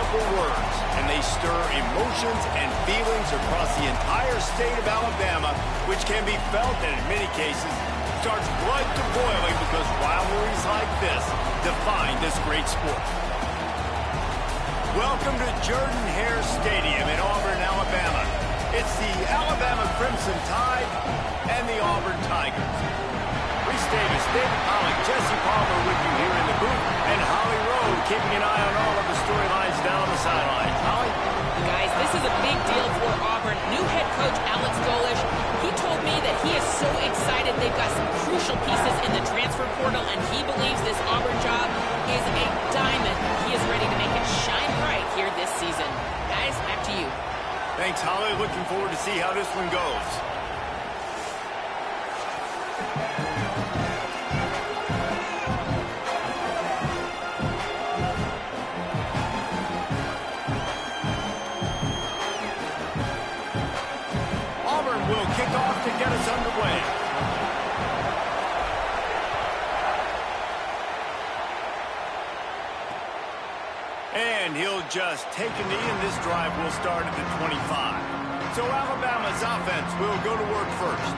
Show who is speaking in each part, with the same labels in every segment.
Speaker 1: powerful words, and they stir emotions and feelings across the entire state of Alabama, which can be felt and in many cases starts blood to boiling because rivalries like this define this great sport. Welcome to Jordan-Hare Stadium in Auburn, Alabama. It's the Alabama Crimson Tide and the Auburn Tigers. Reese Davis, David Pollock, Jesse Palmer with you here in the booth, and Holly Rowe keeping an eye on all of the storylines down on the sidelines. Holly?
Speaker 2: Guys, this is a big deal for Auburn. New head coach Alex Golesh, he told me that he is so excited they've got some crucial pieces in the transfer portal, and he believes this Auburn job is a diamond. He is ready to make it shine bright here this season. Guys, back to you.
Speaker 1: Thanks, Holly. Looking forward to see how this one goes. Auburn will kick off to get us underway. And he'll just take a knee, and this drive will start at the 25. So Alabama's offense will go to work first.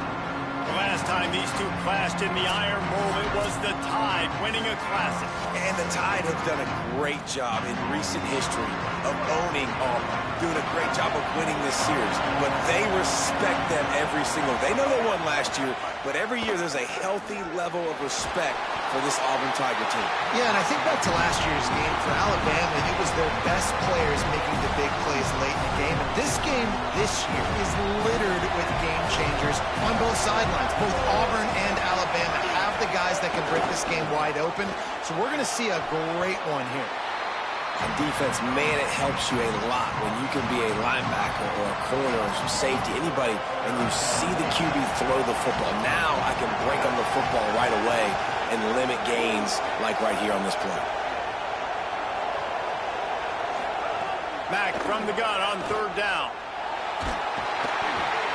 Speaker 1: The last time these two clashed in the Iron Bowl, it was the Tide winning a classic.
Speaker 3: And the Tide have done a great job in recent history of owning Auburn, doing a great job of winning this series. But they respect them every single. They know they won last year, but every year there's a healthy level of respect for this Auburn Tiger team.
Speaker 4: Yeah, and I think back to last year's game for Alabama, it was their best players making the big plays late in the game. And this game this year is littered with game changers on both sidelines. Both Auburn and Alabama have the guys that can break this game wide open. So we're going to see a great one here.
Speaker 3: On defense, man, it helps you a lot when you can be a linebacker or a corner or safety, anybody, and you see the QB throw the football. Now I can break on the football right away and limit gains like right here on this play.
Speaker 1: Mack from the gun on third down.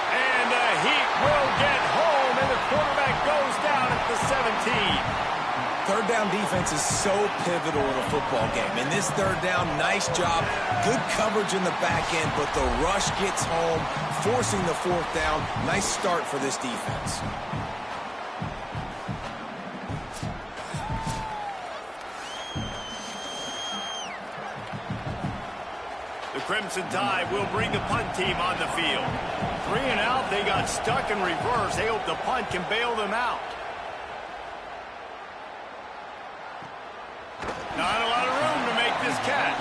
Speaker 1: And the Heat will get home, and the quarterback goes down at the 17.
Speaker 3: Third down defense is so pivotal in a football game. In this third down, nice job. Good coverage in the back end, but the rush gets home, forcing the fourth down. Nice start for this defense.
Speaker 1: The Crimson Tide will bring the punt team on the field. 3 and out, they got stuck in reverse. They hope the punt can bail them out. Not a lot of room to make this catch.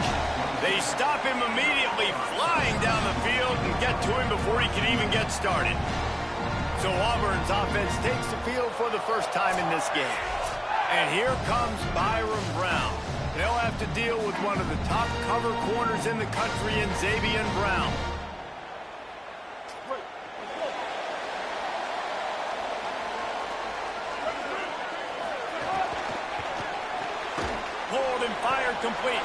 Speaker 1: They stop him immediately, flying down the field, and get to him before he can even get started. So Auburn's offense takes the field for the first time in this game. And here comes Byron Brown. They'll have to deal with one of the top cover corners in the country in Xavier Brown. Pulled and fired complete.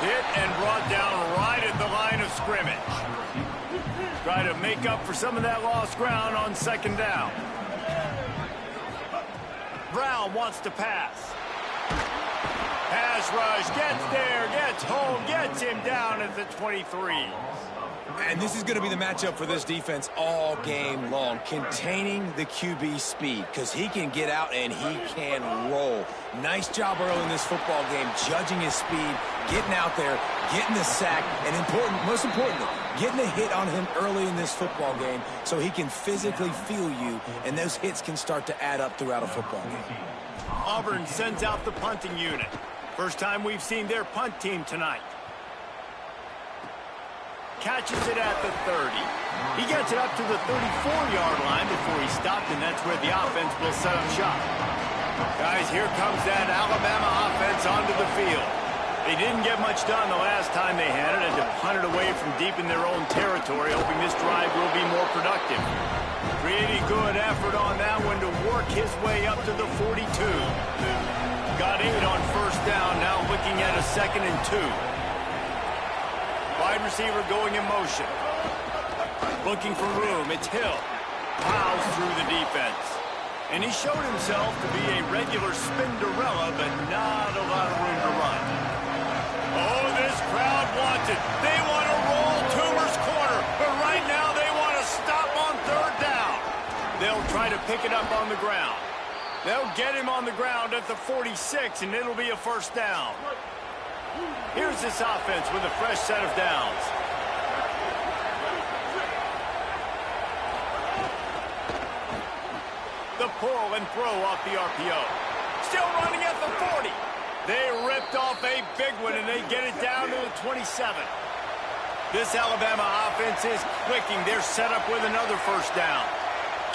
Speaker 1: Hit and brought down right at the line of scrimmage. Try to make up for some of that lost ground on second down. Brown wants to pass. Pass rush, gets there, gets home, gets him down at the 23.
Speaker 3: And this is going to be the matchup for this defense all game long, containing the QB speed, because he can get out and he can roll. Nice job early in this football game, judging his speed, getting out there, getting the sack, and most importantly, getting a hit on him early in this football game so he can physically feel you, and those hits can start to add up throughout a football game.
Speaker 1: Auburn sends out the punting unit. First time we've seen their punt team tonight. Catches it at the 30. He gets it up to the 34-yard line before he stopped, and that's where the offense will set up shop. Guys, here comes that Alabama offense onto the field. They didn't get much done the last time they had it, and to punt it away from deep in their own territory, hoping this drive will be more productive. Pretty good effort on that one to work his way up to the 42. Got 8 on first down, now looking at a 2nd and 2. Wide receiver going in motion. Looking for room, it's Hill. Plows through the defense. And he showed himself to be a regular Spinderella, but not a lot of room to run. Oh, this crowd wants it. They want to roll Toomer's corner, but right now they want to stop on third down. They'll try to pick it up on the ground. They'll get him on the ground at the 46, and it'll be a first down. Here's this offense with a fresh set of downs. The pull and throw off the RPO. Still running at the 40. They ripped off a big one, and they get it down to the 27. This Alabama offense is clicking. They're set up with another first down.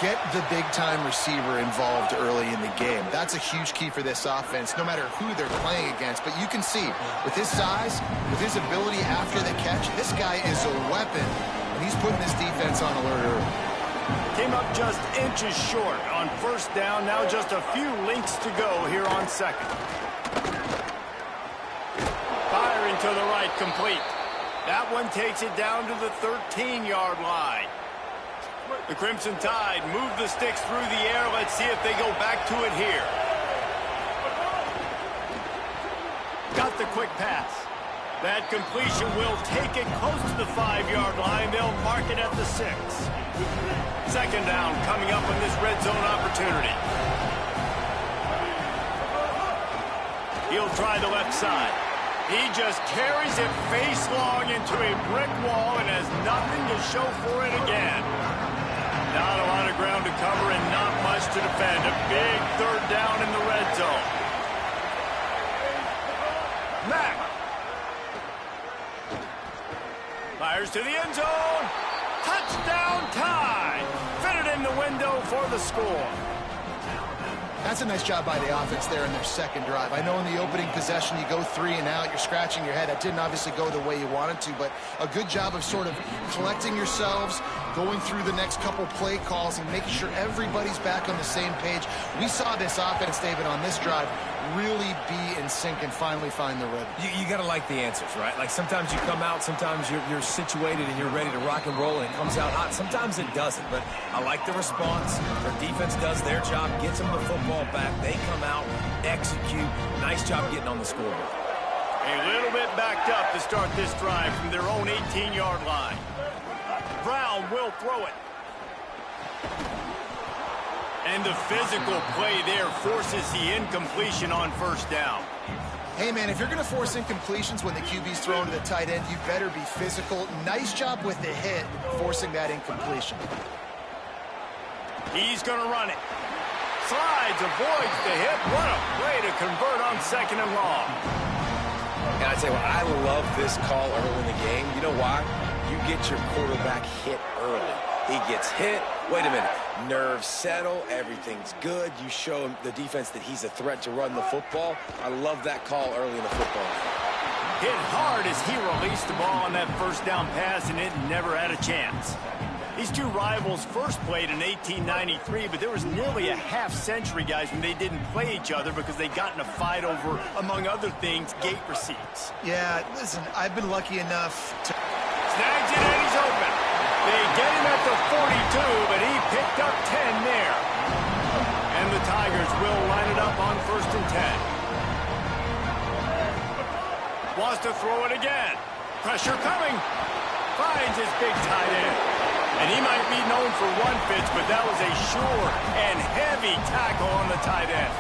Speaker 4: Get the big-time receiver involved early in the game. That's a huge key for this offense, no matter who they're playing against. But you can see, with his size, with his ability after the catch, this guy is a weapon, and he's putting this defense on alert early.
Speaker 1: Came up just inches short on first down. Now just a few links to go here on second. Firing to the right, complete. That one takes it down to the 13-yard line. The Crimson Tide move the sticks through the air. Let's see if they go back to it here. Got the quick pass. That completion will take it close to the 5-yard line. They'll mark it at the 6. Second down coming up on this red zone opportunity. He'll try the left side. He just carries it face long into a brick wall and has nothing to show for it again. Not a lot of ground to cover and not much to defend. A big third down in the red zone. Mack. Fires to the end zone. Touchdown Tide. Fit it in the window for the score.
Speaker 4: That's a nice job by the offense there in their second drive. I know in the opening possession you go 3 and out, you're scratching your head. That didn't obviously go the way you wanted to, but a good job of sort of collecting yourselves, going through the next couple play calls and making sure everybody's back on the same page. We saw this offense, David, on this drive really be in sync and finally find the rhythm.
Speaker 3: You got to like the answers, right? Like sometimes you come out, sometimes you're situated and you're ready to rock and roll and it comes out hot. Sometimes it doesn't, but I like the response. Their defense does their job, gets them the football back. They come out, execute. Nice job getting on the scoreboard.
Speaker 1: A little bit backed up to start this drive from their own 18-yard line. Brown will throw it. And the physical play there forces the incompletion on first down.
Speaker 4: Hey, man, if you're going to force incompletions when the QB's thrown to the tight end, you better be physical. Nice job with the hit, forcing that incompletion.
Speaker 1: He's going to run it. Slides, avoids the hit. What a play to convert on second and long.
Speaker 3: And I tell you what, I love this call early in the game. You know why? You get your quarterback hit early. He gets hit. Wait a minute. Nerves settle. Everything's good. You show him, the defense, that he's a threat to run the football. I love that call early in the football.
Speaker 1: Hit hard as he released the ball on that first down pass, and it never had a chance. These two rivals first played in 1893, but there was nearly a half-century, guys, when they didn't play each other because they got in a fight over, among other things, gate receipts.
Speaker 4: Yeah, listen, I've been lucky enough to...
Speaker 1: Snags it and he's open. They get him at the 42, but he picked up 10 there. And the Tigers will line it up on 1st and 10. Wants to throw it again. Pressure coming. Finds his big tight end. And he might be known for run fits, but that was a sure and heavy tackle on the tight end.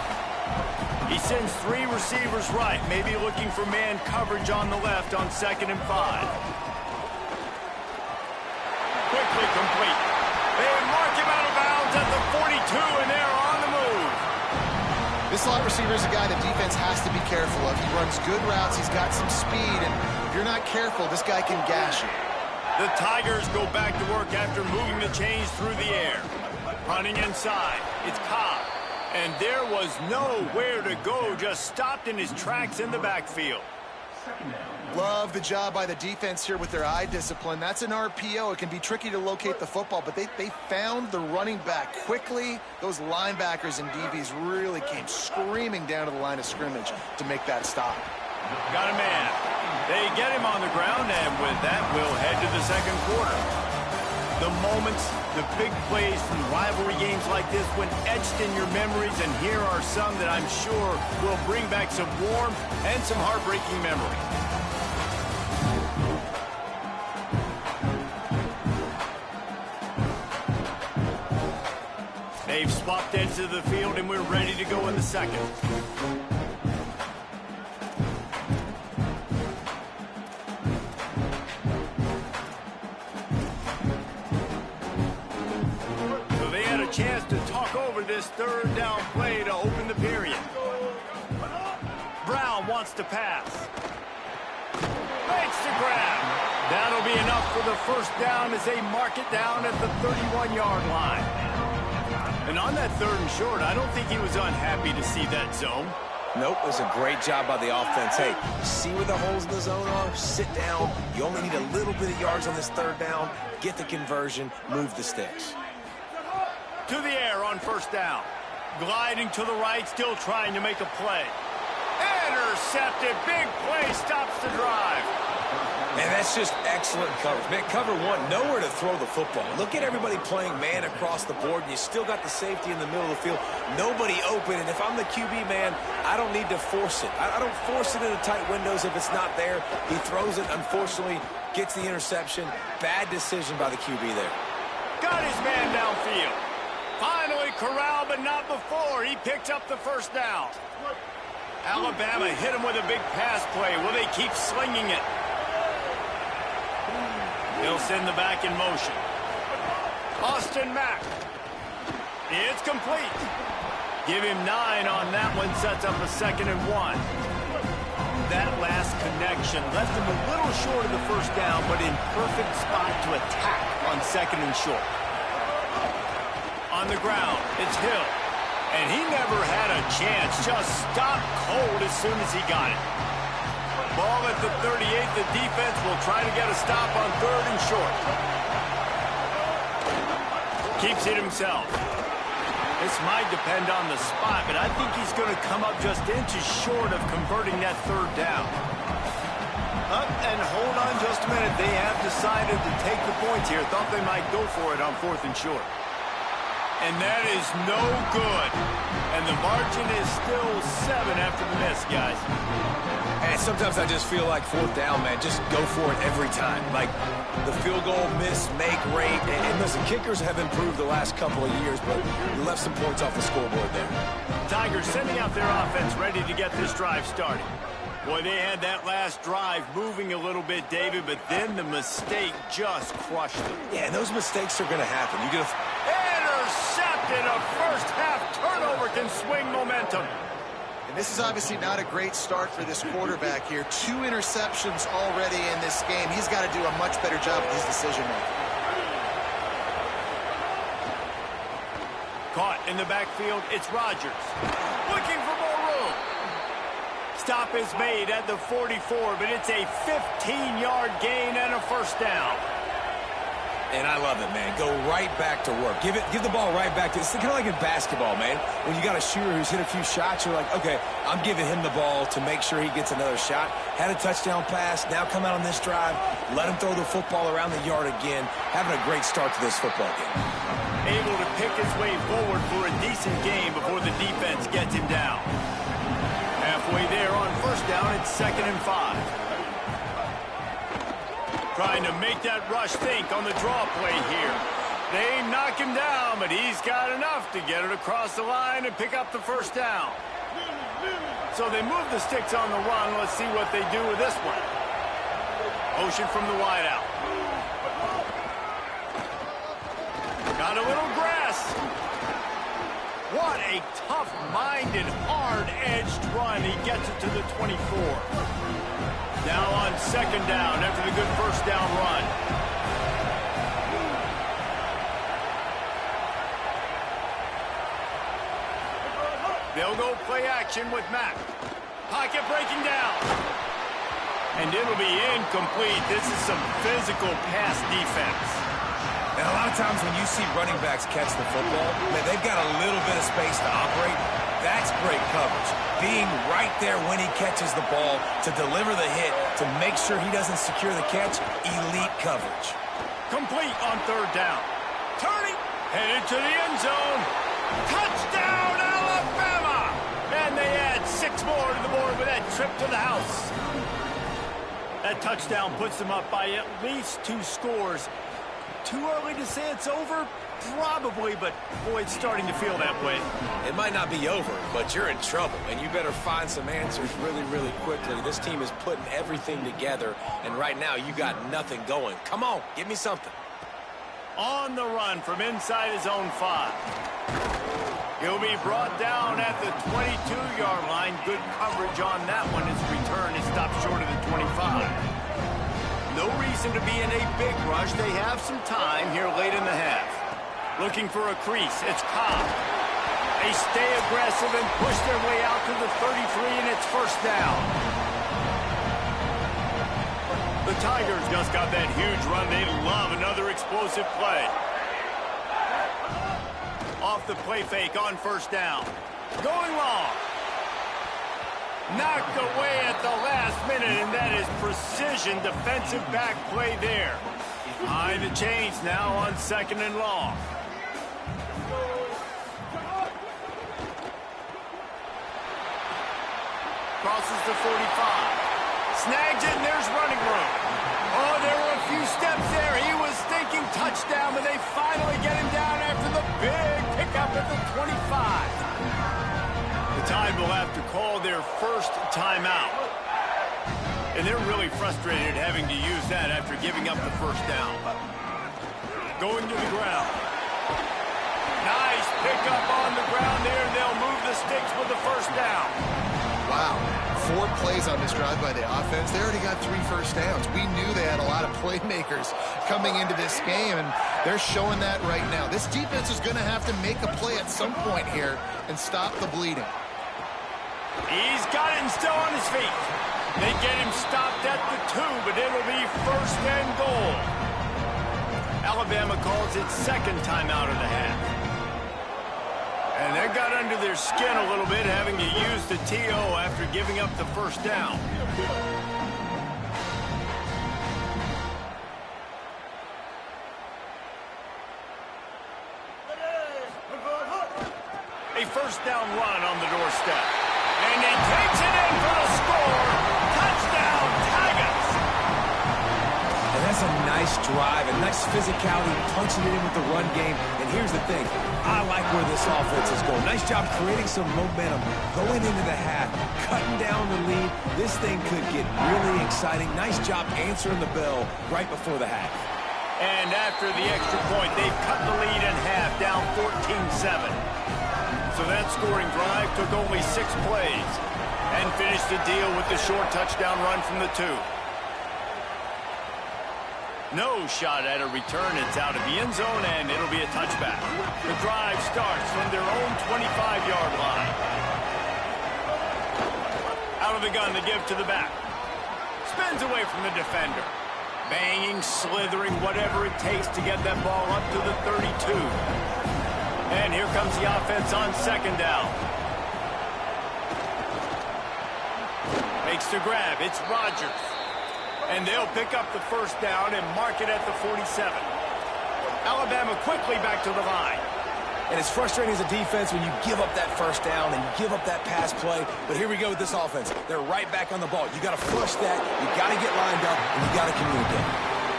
Speaker 1: He sends 3 receivers right, maybe looking for man coverage on the left on 2nd and 5. Quickly complete. They mark him out of bounds at the 42, and they're on the move.
Speaker 4: This slot receiver is a guy the defense has to be careful of. He runs good routes. He's got some speed, and if you're not careful, this guy can gash you.
Speaker 1: The Tigers go back to work after moving the chains through the air. Running inside. It's Cobb. And there was nowhere to go, just stopped in his tracks in the backfield.
Speaker 4: Love the job by the defense here with their eye discipline. That's an RPO. It can be tricky to locate the football, but they found the running back quickly. Those linebackers and DBs really came screaming down to the line of scrimmage to make that stop.
Speaker 1: Got a man. They get him on the ground, and with that, we'll head to the second quarter. The moments, the big plays from rivalry games like this went etched in your memories, and here are some that I'm sure will bring back some warm and some heartbreaking memories. They've swapped ends of the field, and we're ready to go in the second. So they had a chance to talk over this third down play to open the period. Brown wants to pass. Makes the grab. That'll be enough for the first down as they mark it down at the 31-yard line. And on that third and short, I don't think he was unhappy to see that zone.
Speaker 3: Nope, it was a great job by the offense. Hey, see where the holes in the zone are? Sit down. You only need a little bit of yards on this third down. Get the conversion. Move the sticks.
Speaker 1: To the air on first down. Gliding to the right, still trying to make a play. Intercepted. Big play stops the drive.
Speaker 3: And that's just excellent coverage. Man, cover one, nowhere to throw the football. Look at everybody playing man across the board, and you still got the safety in the middle of the field. Nobody open, and if I'm the QB, man, I don't need to force it. I don't force it into tight windows if it's not there. He throws it, unfortunately, gets the interception. Bad decision by the QB there.
Speaker 1: Got his man downfield. Finally corralled, but not before. He picked up the first down. Alabama hit him with a big pass play. Will they keep slinging it? He'll send the back in motion. Austin Mack. It's complete. Give him 9 on that one. Sets up a 2nd and 1. That last connection left him a little short of the first down, but in perfect spot to attack on 2nd and short. On the ground, it's Hill. And he never had a chance. Just stopped cold as soon as he got it. Ball at the 38. The defense will try to get a stop on 3rd and short. Keeps it himself. This might depend on the spot, but I think he's going to come up just inches short of converting that 3rd down. Up and hold on just a minute. They have decided to take the points here. Thought they might go for it on 4th and short. And that is no good. And the margin is still 7 after the miss, guys.
Speaker 3: And sometimes I just feel like 4th down, man, just go for it every time. Like the field goal miss, make rate. And listen, kickers have improved the last couple of years, but you left some points off the scoreboard there.
Speaker 1: Tigers sending out their offense ready to get this drive started. Boy, they had that last drive moving a little bit, David, but then the mistake just crushed them.
Speaker 3: Yeah, and those mistakes are going to happen. You're going to...
Speaker 1: Intercepted. A first-half turnover can swing momentum.
Speaker 4: And this is obviously not a great start for this quarterback here. 2 interceptions already in this game. He's got to do a much better job with his decision-making.
Speaker 1: Caught in the backfield, it's Rodgers. Looking for more room. Stop is made at the 44, but it's a 15-yard gain and a first down.
Speaker 3: And I love it, man. Go right back to work. Give the ball right back to... It's kind of like in basketball, man. When you got a shooter who's hit a few shots, you're like, okay, I'm giving him the ball to make sure he gets another shot. Had a touchdown pass. Now come out on this drive. Let him throw the football around the yard again. Having a great start to this football game.
Speaker 1: Able to pick his way forward for a decent game before the defense gets him down. Halfway there on first down, it's 2nd and 5. Trying to make that rush think on the draw play here. They knock him down, but he's got enough to get it across the line and pick up the first down. So they move the sticks on the run. Let's see what they do with this one. Motion from the wideout. Got a little grass. What a tough-minded, hard-edged run. He gets it to the 24. Now on 2nd down after the good first down run. They'll go play action with Mack. Pocket breaking down. And it'll be incomplete. This is some physical pass defense.
Speaker 3: And a lot of times when you see running backs catch the football, man, they've got a little bit of space to operate. That's great coverage. Being right there when he catches the ball to deliver the hit, to make sure he doesn't secure the catch, elite coverage.
Speaker 1: Complete on 3rd down. Turning, headed to the end zone. Touchdown, Alabama! And they add 6 more to the board with that trip to the house. That touchdown puts them up by at least 2 scores. Too early to say it's over? Probably, but boy, it's starting to feel that way.
Speaker 3: It might not be over, but you're in trouble, and you better find some answers really, really quickly. This team is putting everything together, and right now you got nothing going. Come on, give me something.
Speaker 1: On the run from inside his own 5. He'll be brought down at the 22-yard line. Good coverage on that one. His return is stopped short of the 25. No reason to be in a big rush. They have some time here late in the half. Looking for a crease. It's Cobb. They stay aggressive and push their way out to the 33, and it's first down. The Tigers just got that huge run. They love another explosive play. Off the play fake on first down. Going long. Knocked away at the last minute, and that is precision defensive back play there. Behind the chains now on 2nd and long. Crosses the 45. Snags it, and there's running room. Oh, there were a few steps there. He was thinking touchdown, but they finally get him down after the big pickup at the 25. The Tide will have to call their first timeout. And they're really frustrated having to use that after giving up the first down. Going to the ground. Nice pickup on the ground there. They'll move the sticks with the first down.
Speaker 4: Wow, 4 plays on this drive by the offense. They already got 3 first downs. We knew they had a lot of playmakers coming into this game, and they're showing that right now. This defense is going to have to make a play at some point here and stop the bleeding.
Speaker 1: He's got it and still on his feet. They get him stopped at the 2, but it'll be first and goal. Alabama calls its 2nd timeout of the half. And they got under their skin a little bit, having to use the TO after giving up the first down. A first down run on the doorstep. And he takes it in for the score. Touchdown, Tigers!
Speaker 3: And that's a nice drive, a nice physicality, punching it in with the run game. And here's the thing. I like where this offense is going. Nice job creating some momentum, going into the half, cutting down the lead. This thing could get really exciting. Nice job answering the bell right before the half.
Speaker 1: And after the extra point, they've cut the lead in half, down 14-7. So that scoring drive took only 6 plays and finished the deal with the short touchdown run from the 2. No shot at a return. It's out of the end zone, and it'll be a touchback. The drive starts from their own 25-yard line. Out of the gun to give to the back. Spins away from the defender. Banging, slithering, whatever it takes to get that ball up to the 32. And here comes the offense on 2nd down. Makes the grab. It's Rodgers. And they'll pick up the first down and mark it at the 47. Alabama quickly back to the line.
Speaker 3: And it's frustrating as a defense when you give up that first down and you give up that pass play. But here we go with this offense. They're right back on the ball. You got to flush that. You got to get lined up, and you got to communicate.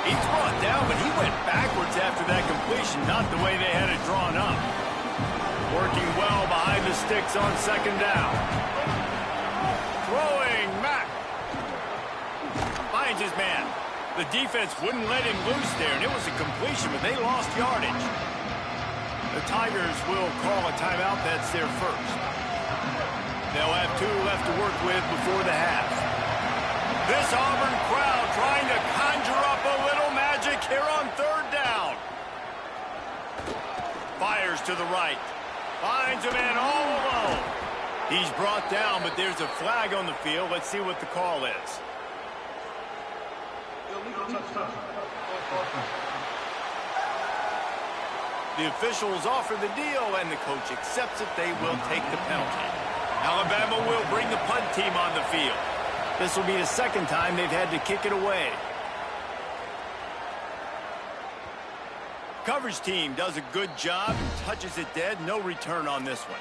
Speaker 1: He's brought down, but he went backwards after that completion, not the way they had it drawn up. Working well behind the sticks on 2nd down. Throwing Mack. Finds his man. The defense wouldn't let him loose there, and it was a completion, but they lost yardage. The Tigers will call a timeout. That's their first. They'll have 2 left to work with before the half. This Auburn crowd trying to conjure up a little magic here on 3rd down. Fires to the right. Finds a man all alone. He's brought down, but there's a flag on the field. Let's see what the call is. The officials offer the deal, and the coach accepts it. They will take the penalty. Alabama will bring the punt team on the field. This will be the 2nd time they've had to kick it away. Coverage team does a good job and touches it dead. No return on this one.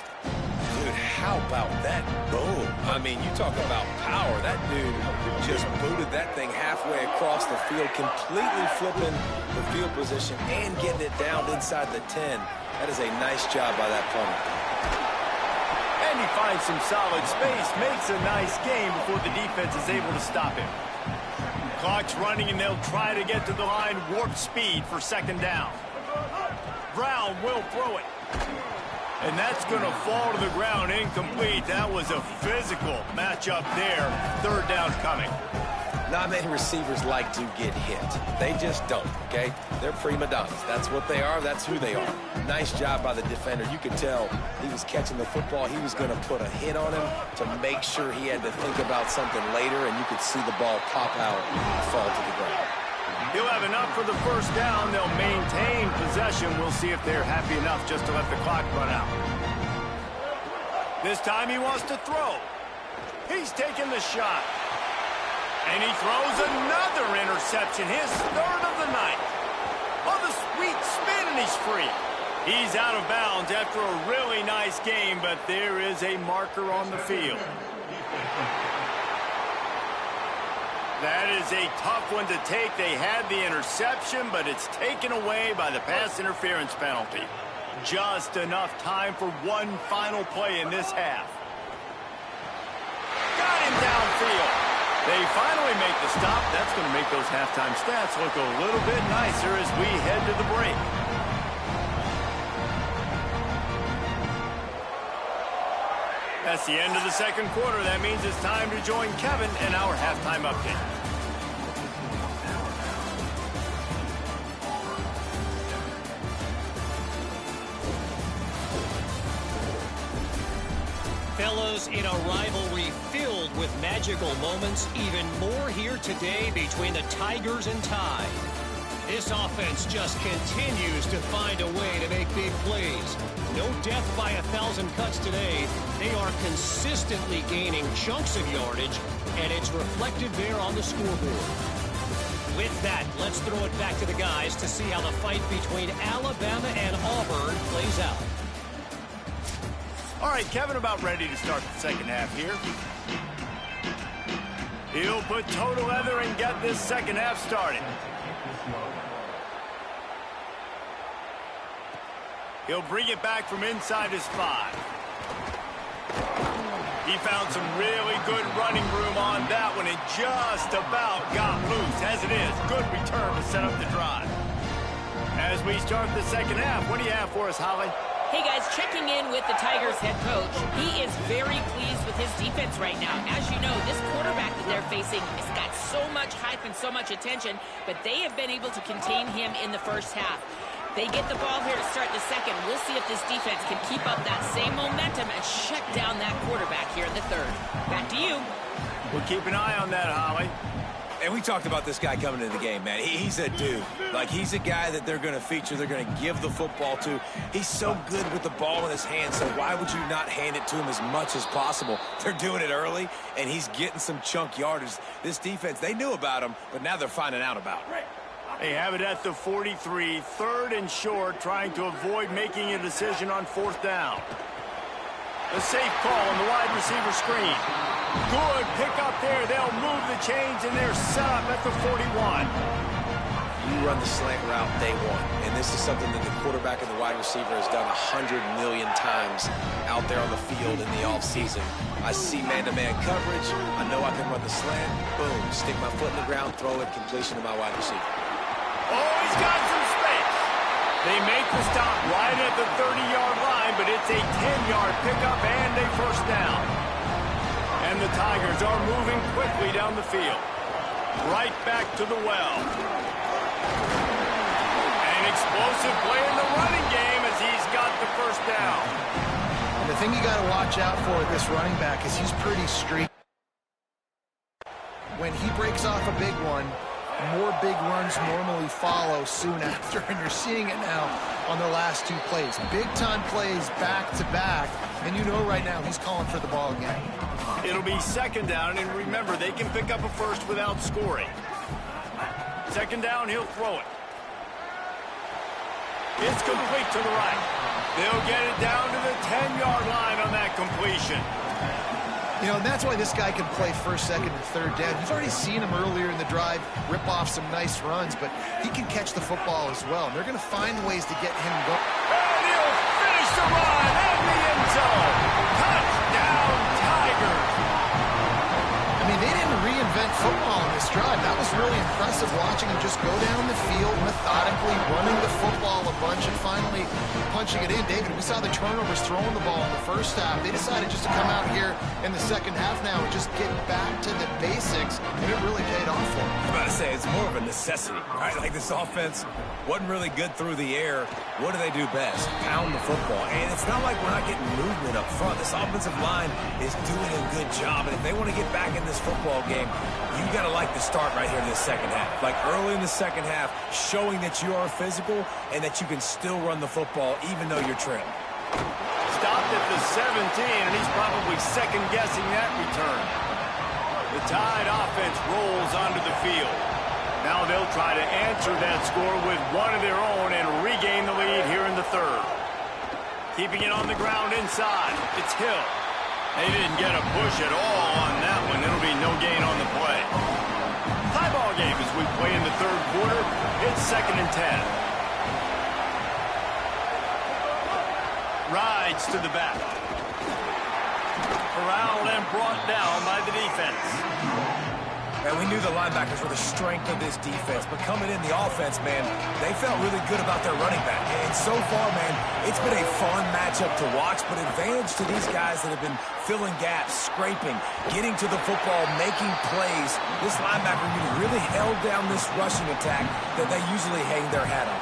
Speaker 3: Dude, how about that boom? I mean, you talk about power. That dude just booted that thing halfway across the field, completely flipping the field position and getting it down inside the 10. That is a nice job by that punter.
Speaker 1: And he finds some solid space, makes a nice game before the defense is able to stop him. Clock's running, and they'll try to get to the line warp speed for second down. Brown will throw it. And that's going to fall to the ground incomplete. That was a physical matchup there. Third down coming.
Speaker 3: Not many receivers like to get hit. They just don't, okay? They're prima donnas. That's what they are. That's who they are. Nice job by the defender. You could tell he was catching the football. He was going to put a hit on him to make sure he had to think about something later, and you could see the ball pop out and fall to the ground.
Speaker 1: He'll have enough for the first down. They'll maintain possession. We'll see if they're happy enough just to let the clock run out. This time he wants to throw. He's taking the shot. And he throws another interception, his third of the night. Oh, the sweet spin, and he's free. He's out of bounds after a really nice game, but there is a marker on the field. That is a tough one to take. They had the interception, but it's taken away by the pass interference penalty. Just enough time for one final play in this half. Got him downfield. They finally make the stop. That's going to make those halftime stats look a little bit nicer as we head to the break. That's the end of the second quarter. That means it's time to join Kevin in our halftime update.
Speaker 5: Fellows, in a rivalry filled with magical moments, even more here today between the Tigers and Tide. This offense just continues to find a way to make big plays. No death by 1,000 cuts today. They are consistently gaining chunks of yardage, and it's reflected there on the scoreboard. With that, let's throw it back to the guys to see how the fight between Alabama and Auburn plays out.
Speaker 1: All right, Kevin, about ready to start the second half here. He'll put total leather and get this second half started. He'll bring it back from inside his 5. He found some really good running room on that one and just about got loose. As it is, good return to set up the drive. As we start the second half, what do you have for us, Holly?
Speaker 2: Hey guys, checking in with the Tigers head coach. He is very pleased with his defense right now. As you know, this quarterback that they're facing has got so much hype and so much attention, but they have been able to contain him in the first half. They get the ball here to start the second. We'll see if this defense can keep up that same momentum and shut down that quarterback here in the third. Back to you.
Speaker 1: We'll keep an eye on that, Holly.
Speaker 3: And we talked about this guy coming into the game, man. He's a dude. Like, he's a guy that they're going to feature, they're going to give the football to. He's so good with the ball in his hand, so why would you not hand it to him as much as possible? They're doing it early, and he's getting some chunk yardage. This defense, they knew about him, but now they're finding out about him.
Speaker 1: They have it at the 43, third and short, trying to avoid making a decision on fourth down. A safe call on the wide receiver screen. Good pick up there. They'll move the chains, and they're set up at the 41.
Speaker 3: You run the slant route day one, and this is something that the quarterback and the wide receiver has done 100 million times out there on the field in the offseason. I see man-to-man coverage. I know I can run the slant. Boom, stick my foot in the ground, throw it, completion to my wide receiver.
Speaker 1: Oh, he's got some space. They make the stop right at the 30-yard line, but it's a 10-yard pickup and a first down. And the Tigers are moving quickly down the field. Right back to the well. An explosive play in the running game as he's got the first down.
Speaker 4: And the thing you got to watch out for with this running back is he's pretty streaky. When he breaks off a big one, more big runs normally follow soon after, and you're seeing it now on the last two plays. Big-time plays back-to-back, and you know right now he's calling for the ball again.
Speaker 1: It'll be second down, and remember, they can pick up a first without scoring. Second down, he'll throw it. It's complete to the right. They'll get it down to the 10-yard line on that completion.
Speaker 4: You know, and that's why this guy can play first, second, and third down. You've already seen him earlier in the drive rip off some nice runs, but he can catch the football as well. And they're going to find ways to get him going.
Speaker 1: And he'll finish the run in the end zone. Touchdown, Tigers.
Speaker 4: I mean, they didn't reinvent football in this drive. That was really impressive watching him just go down the field methodically, running the football a bunch, and finally punching it in. David, we saw the turnovers throwing the ball in the first half. They decided just to come out here in the second half now and just get back to the basics, and it really paid off for them.
Speaker 3: I'm about to say, it's more of a necessity, right? Like, this offense wasn't really good through the air. What do they do best? Pound the football. And it's not like we're not getting movement up front. This offensive line is doing a good job. And if they want to get back in this football game, you got to like the start right here in this second half. Like, early in the second half, showing that you are physical and that you can still run the football even though you're trimmed.
Speaker 1: Stopped at the 17, and he's probably second-guessing that return. The Tide offense rolls onto the field. Now they'll try to answer that score with one of their own and regain the lead here in the third. Keeping it on the ground inside. It's Hill. They didn't get a push at all on that one. It'll be no gain on the play. Tie ball game as we play in the third quarter. It's 2nd and 10. Rides to the back. Corralled and brought down by the defense.
Speaker 3: And we knew the linebackers were the strength of this defense, but coming in the offense, man, they felt really good about their running back. And so far, man, it's been a fun matchup to watch, but advantage to these guys that have been filling gaps, scraping, getting to the football, making plays. This linebacker really held down this rushing attack that they usually hang their hat on.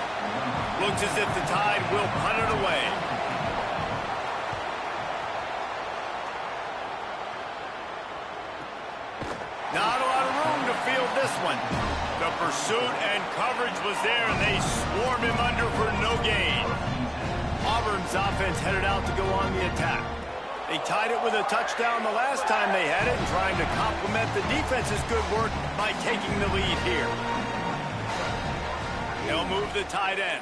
Speaker 1: Looks as if the Tide will punt it away. Not a lot of room to field this one. The pursuit and coverage was there, and they swarm him under for no gain. Auburn's offense headed out to go on the attack. They tied it with a touchdown the last time they had it, and trying to complement the defense's good work by taking the lead here. They'll move the tight end.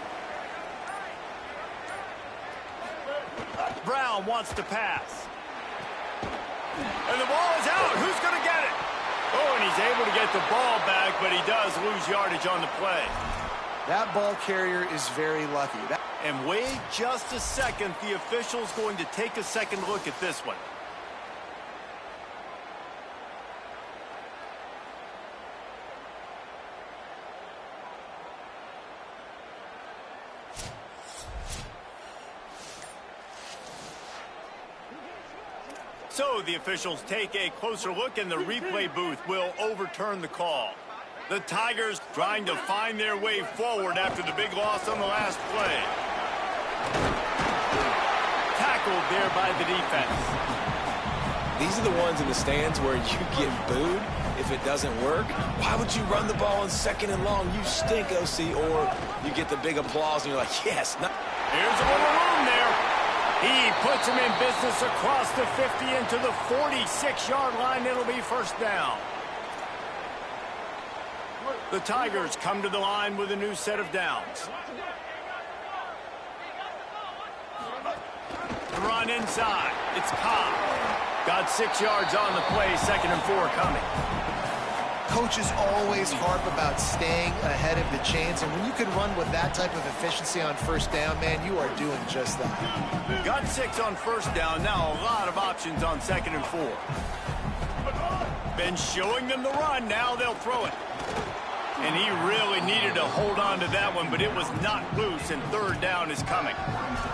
Speaker 1: Brown wants to pass. And the ball is out. Who's going to get it? Oh, and he's able to get the ball back, but he does lose yardage on the play.
Speaker 4: That ball carrier is very lucky.
Speaker 1: And wait just a second. The official's going to take a second look at this one. So the officials take a closer look, and the replay booth will overturn the call. The Tigers trying to find their way forward after the big loss on the last play. Tackled there by the defense.
Speaker 3: These are the ones in the stands where you get booed if it doesn't work. Why would you run the ball in 2nd and long? You stink, OC. Or you get the big applause and you're like, yes.
Speaker 1: Here's a little room there. He puts him in business across the 50 into the 46-yard line. It'll be first down. The Tigers come to the line with a new set of downs. Run inside. It's Cobb. Got 6 yards on the play. 2nd and 4 coming.
Speaker 4: Coaches always harp about staying ahead of the chains, and when you can run with that type of efficiency on first down, man, you are doing just that.
Speaker 1: Got 6 on first down. Now a lot of options on 2nd and 4. Been showing them the run. Now they'll throw it. And he really needed to hold on to that one, but it was not loose, and 3rd down is coming.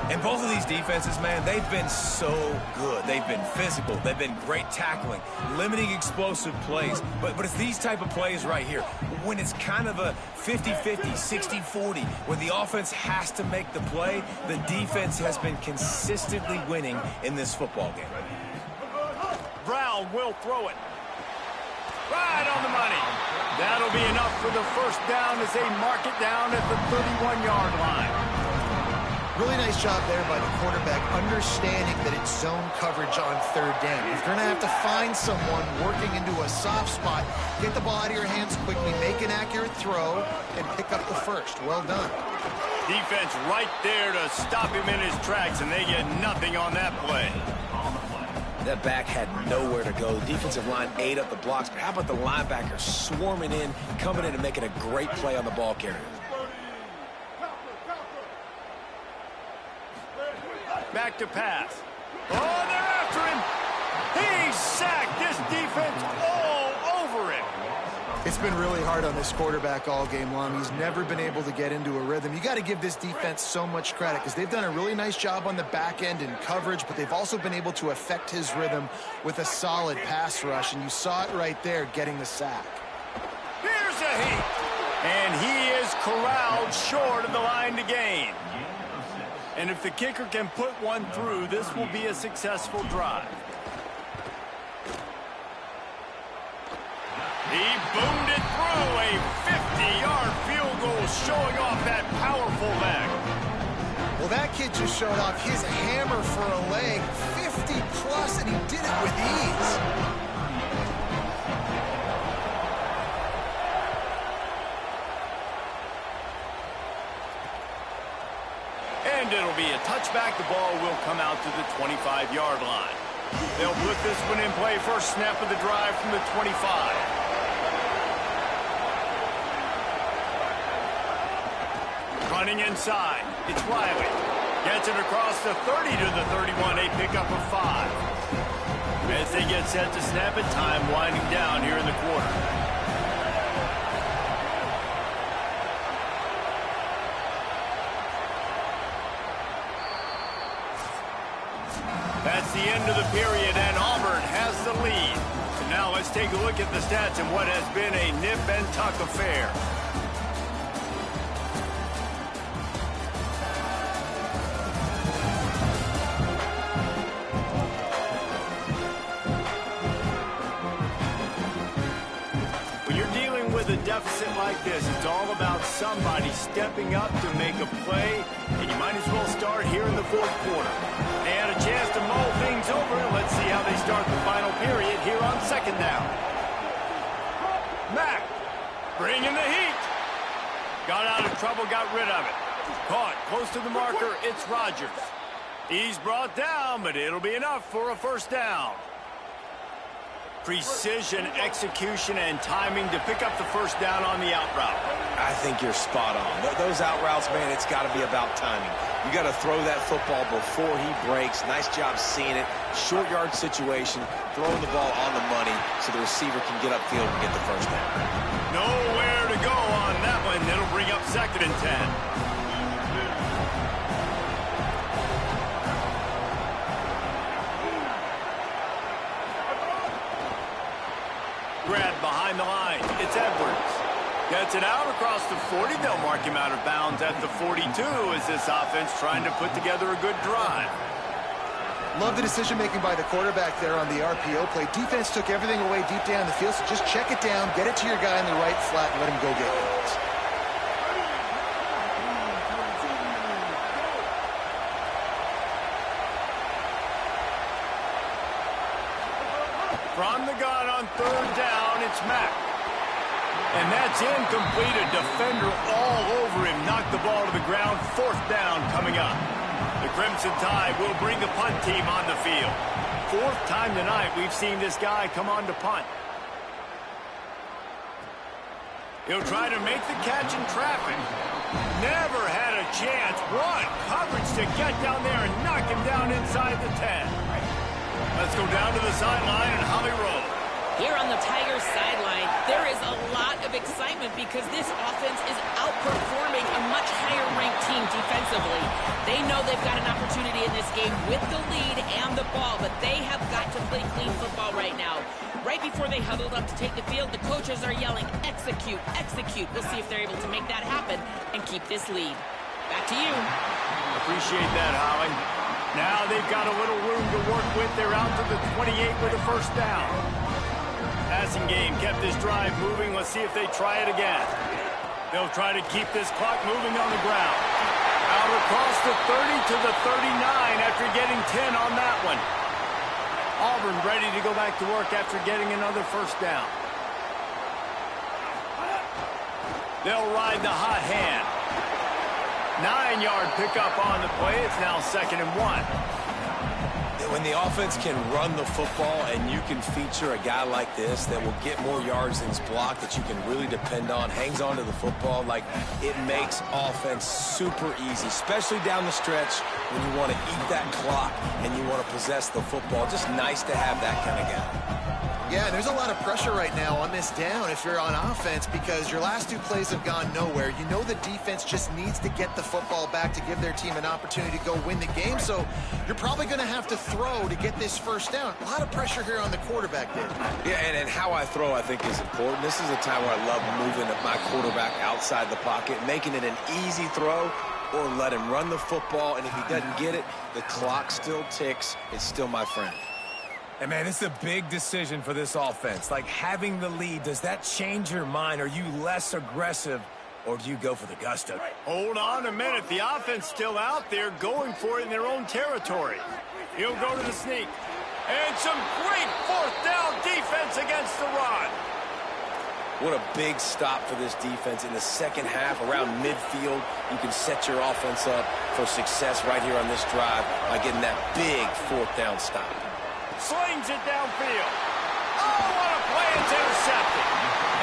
Speaker 3: And both of these defenses, man, they've been so good. They've been physical. They've been great tackling, limiting explosive plays. But it's these type of plays right here, when it's kind of a 50-50, 60-40, where the offense has to make the play, the defense has been consistently winning in this football game.
Speaker 1: Brown will throw it. Right on the money. That'll be enough for the first down as they mark it down at the 31-yard line.
Speaker 4: Really nice job there by the quarterback, understanding that it's zone coverage on 3rd down. If you're going to have to find someone working into a soft spot, get the ball out of your hands quickly, make an accurate throw, and pick up the first. Well done.
Speaker 1: Defense right there to stop him in his tracks, and they get nothing on that play.
Speaker 3: That back had nowhere to go. The defensive line ate up the blocks. But how about the linebackers swarming in, coming in and making a great play on the ball carrier?
Speaker 1: Back to pass. Oh, they're after him. He's sacked. This defense all over him.
Speaker 4: It's been really hard on this quarterback all game long. He's never been able to get into a rhythm. You got to give this defense so much credit because they've done a really nice job on the back end in coverage, but they've also been able to affect his rhythm with a solid pass rush, and you saw it right there getting the sack.
Speaker 1: Here's a heat. And he is corralled short of the line to gain. And if the kicker can put one through, this will be a successful drive. He boomed it through, a 50-yard field goal showing off that powerful leg.
Speaker 4: Well, that kid just showed off his hammer for a leg, 50-plus, and he did it with ease.
Speaker 1: And it'll be a touchback. The ball will come out to the 25-yard line. They'll put this one in play. First snap of the drive from the 25. Running inside, it's Riley. Gets it across the 30 to the 31, a pickup of 5. As they get set to snap it, time winding down here in the quarter. That's the end of the period, and Auburn has the lead. So now let's take a look at the stats in what has been a nip and tuck affair. With a deficit like this, it's all about somebody stepping up to make a play, and you might as well start here in the fourth quarter. They had a chance to mull things over. Let's see how they start the final period here on second down. Mack, bringing the heat. Got out of trouble, got rid of it. Caught close to the marker, it's Rodgers. He's brought down, but it'll be enough for a first down. Precision, execution, and timing to pick up the first down on the out route.
Speaker 3: I think you're spot on. Those out routes, man, it's got to be about timing. You got to throw that football before he breaks. Nice job seeing it. Short yard situation, throwing the ball on the money so the receiver can get upfield and get the first down.
Speaker 1: Nowhere to go on that one. It'll bring up 2nd and 10. Grab behind the line. It's Edwards. Gets it out across the 40. They'll mark him out of bounds at the 42 as this offense trying to put together a good drive.
Speaker 4: Love the decision-making by the quarterback there on the RPO play. Defense took everything away deep down the field, so just check it down, get it to your guy in the right flat, and let him go get it.
Speaker 1: From the gun on 3rd down, it's Mack. And that's incomplete. A defender all over him. Knocked the ball to the ground. 4th down coming up. The Crimson Tide will bring the punt team on the field. 4th time tonight we've seen this guy come on to punt. He'll try to make the catch in traffic. Never had a chance. What coverage to get down there and knock him down inside the 10. Let's go down to the sideline and Holly roll.
Speaker 2: Here on the Tigers sideline, there is a lot of excitement because this offense is outperforming a much higher-ranked team defensively. They know they've got an opportunity in this game with the lead and the ball, but they have got to play clean football right now. Right before they huddled up to take the field, the coaches are yelling, execute, execute. We'll see if they're able to make that happen and keep this lead. Back to you.
Speaker 1: Appreciate that, Holly. Now they've got a little room to work with. They're out to the 28 with a first down. Passing game kept this drive moving. Let's see if they try it again. They'll try to keep this clock moving on the ground. Out across the 30 to the 39 after getting 10 on that one. Auburn ready to go back to work after getting another first down. They'll ride the hot hand. 9-yard pickup on the play. It's now 2nd and 1.
Speaker 3: When the offense can run the football and you can feature a guy like this that will get more yards than his block, that you can really depend on, hangs on to the football, like, it makes offense super easy, especially down the stretch when you want to eat that clock and you want to possess the football. Just nice to have that kind of guy.
Speaker 4: Yeah, there's a lot of pressure right now on this down if you're on offense because your last 2 plays have gone nowhere. You know the defense just needs to get the football back to give their team an opportunity to go win the game, so you're probably going to have to throw to get this first down. A lot of pressure here on the quarterback, Dave.
Speaker 3: Yeah, and how I throw, I think, is important. This is a time where I love moving my quarterback outside the pocket, making it an easy throw, or let him run the football, and if he doesn't get it, the clock still ticks. It's still my friend.
Speaker 6: And, man, it's a big decision for this offense. Like, having the lead, does that change your mind? Are you less aggressive, or do you go for the gusto?
Speaker 1: Hold on a minute. The offense still out there going for it in their own territory. He'll go to the sneak. And some great 4th down defense against the run.
Speaker 3: What a big stop for this defense in the second half. Around midfield, you can set your offense up for success right here on this drive by getting that big 4th down stop.
Speaker 1: Slings it downfield. Oh, what a play. It's intercepted.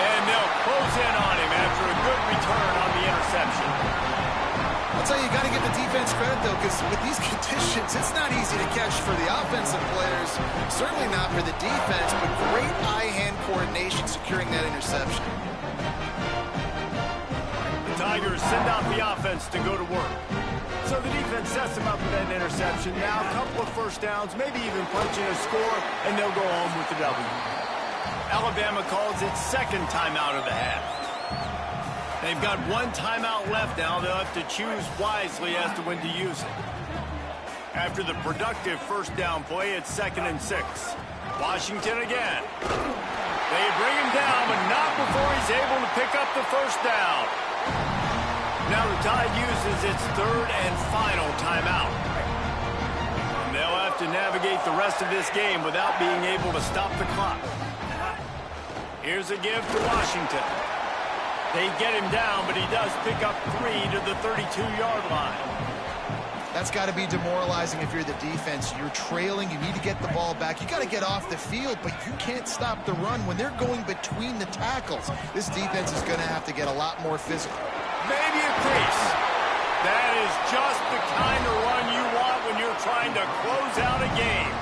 Speaker 1: And they'll close in on him after a good return on the interception.
Speaker 4: I'll tell you, you got to give the defense credit, though, because with these conditions, it's not easy to catch for the offensive players. Certainly not for the defense, but great eye-hand coordination securing that interception.
Speaker 1: The Tigers send out the offense to go to work. So the defense sets them up with that interception. Now a couple of first downs, maybe even punching a score, and they'll go home with the W. Alabama calls its 2nd timeout of the half. They've got 1 timeout left now. They'll have to choose wisely as to when to use it. After the productive first down play, it's 2nd and 6. Washington again. They bring him down, but not before he's able to pick up the first down. Now the Tide uses its 3rd and final timeout. And they'll have to navigate the rest of this game without being able to stop the clock. Here's a give to Washington. They get him down, but he does pick up 3 to the 32-yard line.
Speaker 4: That's got to be demoralizing if you're the defense. You're trailing. You need to get the ball back. You got to get off the field, but you can't stop the run when they're going between the tackles. This defense is going to have to get a lot more physical.
Speaker 1: Maybe a crease. That is just the kind of run you want when you're trying to close out a game.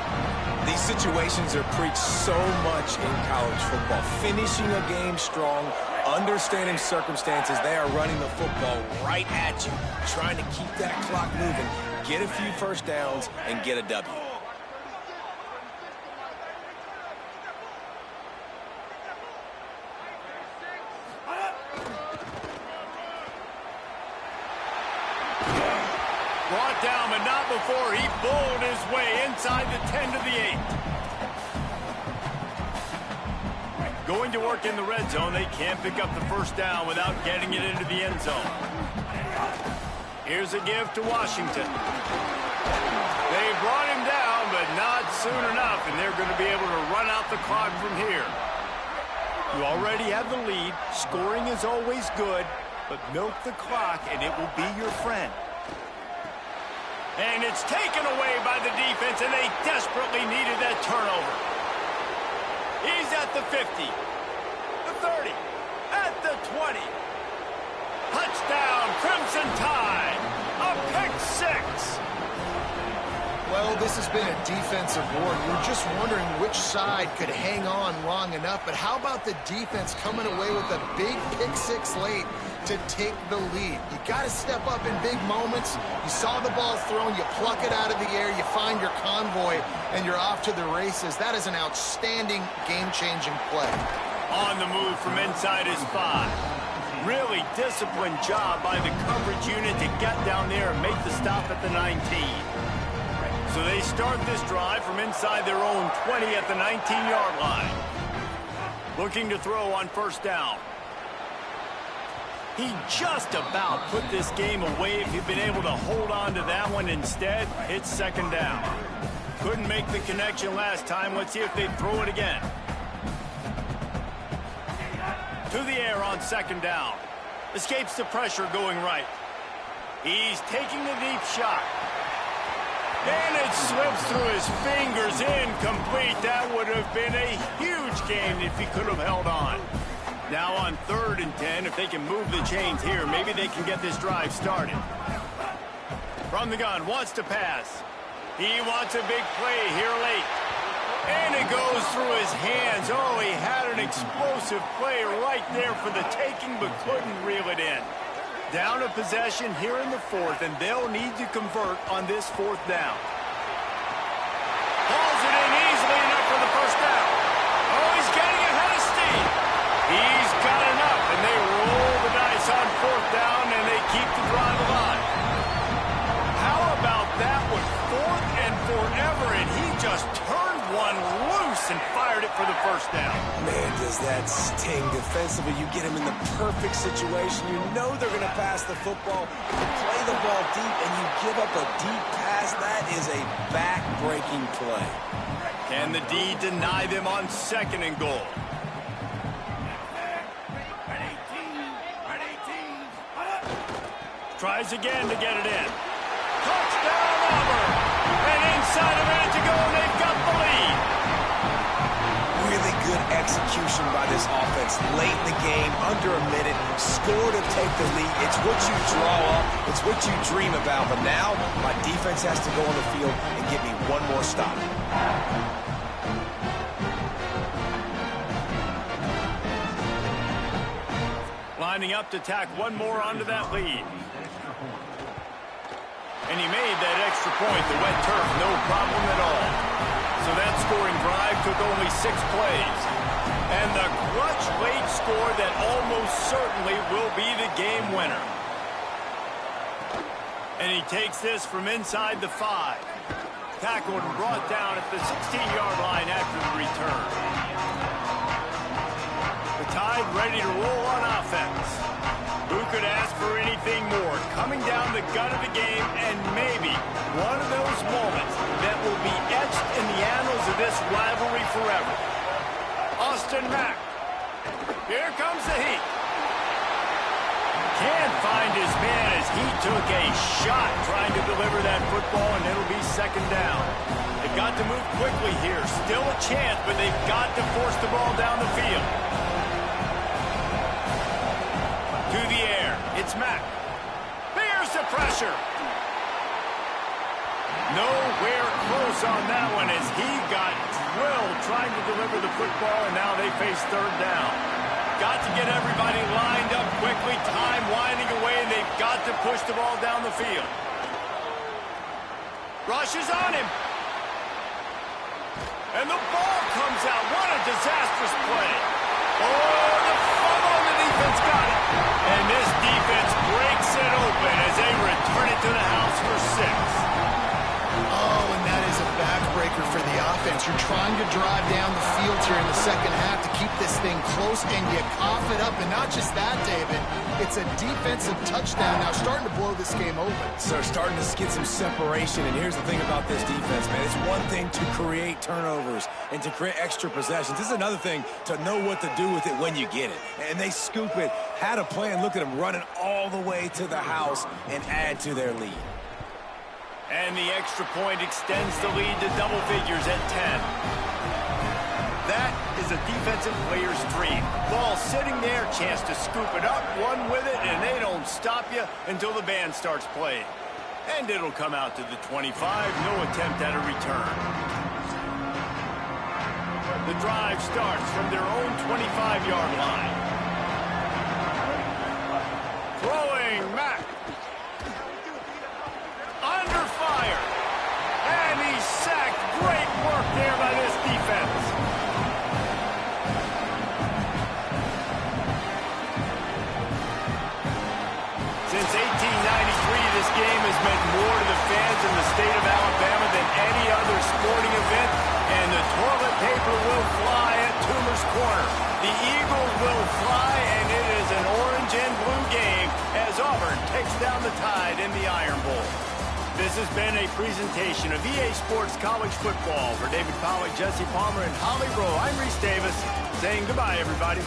Speaker 3: These situations are preached so much in college football. Finishing a game strong, understanding circumstances. They are running the football right at you, trying to keep that clock moving, get a few first downs, and get a W.
Speaker 1: Brought down, but not before he bowled his way inside the 10 to the 8. Going to work in the red zone, they can't pick up the first down without getting it into the end zone. Here's a give to Washington. They brought him down, but not soon enough, and they're going to be able to run out the clock from here. You already have the lead. Scoring is always good, but milk the clock, and it will be your friend. And it's taken away by the defense, and they desperately needed that turnover. He's at the 50, the 30, at the 20. Touchdown, Crimson Tide, a pick 6.
Speaker 4: Well, this has been a defensive war. You're just wondering which side could hang on long enough. But how about the defense coming away with a big pick 6 late to take the lead? You got to step up in big moments. You saw the ball thrown, you pluck it out of the air, you find your convoy, and you're off to the races. That is an outstanding game-changing play.
Speaker 1: On the move from inside his 5. Really disciplined job by the coverage unit to get down there and make the stop at the 19. So they start this drive from inside their own 20 at the 19-yard line. Looking to throw on first down. He just about put this game away if he'd been able to hold on to that one instead. It's second down. Couldn't make the connection last time. Let's see if they throw it again. To the air on second down. Escapes the pressure going right. He's taking the deep shot. And it slips through his fingers, incomplete. That would have been a huge gain if he could have held on. Now on 3rd and 10, if they can move the chains here, maybe they can get this drive started. From the gun, wants to pass. He wants a big play here late. And it goes through his hands. Oh, he had an explosive play right there for the taking, but couldn't reel it in. Down a possession here in the 4th, and they'll need to convert on this 4th down. Pulls it in easily enough for the first down. Oh, he's getting ahead of steam. He's got enough, and they roll the dice on 4th down, and they keep the drive alive. How about that with 4th and forever, and he just turned one loose and fired it for the first down.
Speaker 3: Man, does that sting defensively. You get him in the perfect situation. You know they're going to pass the football. You play the ball deep and you give up a deep pass. That is a back-breaking play.
Speaker 1: Can the D deny them on 2nd and goal? Tries again to get it in. Touchdown, Auburn! And inside a minute to go, and they've got the lead.
Speaker 3: Really good execution by this offense. Late in the game, under a minute, score to take the lead. It's what you draw up. It's what you dream about. But now, my defense has to go on the field and give me one more stop.
Speaker 1: Lining up to tack one more onto that lead. And he made that extra point, the wet turf, no problem at all. So that scoring drive took only 6 plays. And the clutch late score that almost certainly will be the game winner. And he takes this from inside the 5. Tackled and brought down at the 16-yard line after the return. The Tide ready to roll on offense. Who could ask for anything more? Coming down the gut of the game, and maybe one of those moments that will be etched in the annals of this rivalry forever. Austin Mack. Here comes the heat. Can't find his man as he took a shot trying to deliver that football, and it'll be 2nd down. They've got to move quickly here. Still a chance, but they've got to force the ball down the field. To the air. It's Mack. Here's the pressure. Nowhere close on that one as he got drilled trying to deliver the football, and now they face 3rd down. Got to get everybody lined up quickly. Time winding away, and they've got to push the ball down the field. Rushes on him. And the ball comes out. What a disastrous play. Oh, the fumble, and the defense got it. And this defense breaks it open as they return it to the house for 6.
Speaker 4: Oh, and that is a backbreaker for the offense. You're trying to drive down the field here in the 2nd half to keep this thing close, and you cough it up. And not just that, David, it's a defensive touchdown now, starting to blow this game open.
Speaker 3: So starting to get some separation, and here's the thing about this defense, man. It's one thing to create turnovers and to create extra possessions. This is another thing to know what to do with it when you get it. And they scoop it, had a plan, look at them running all the way to the house and add to their lead.
Speaker 1: And the extra point extends the lead to double figures at 10. That is a defensive player's dream. Ball sitting there, chance to scoop it up, run with it, and they don't stop you until the band starts playing. And it'll come out to the 25, no attempt at a return. The drive starts from their own 25-yard line. Throwing Mack. Under fire. And he's sacked. Great work there by this defense. Since 1893, this game has meant more to the fans in the state of Alabama than any other sporting event, and the toilet paper will fly at Toomer's Corner. The Eagles will fly, and it is an orange and blue game as Auburn takes down the Tide in the Iron Bowl. This has been a presentation of EA Sports College Football. For David Pollack, Jesse Palmer, and Holly Rowe, I'm Reese Davis, saying goodbye, everybody.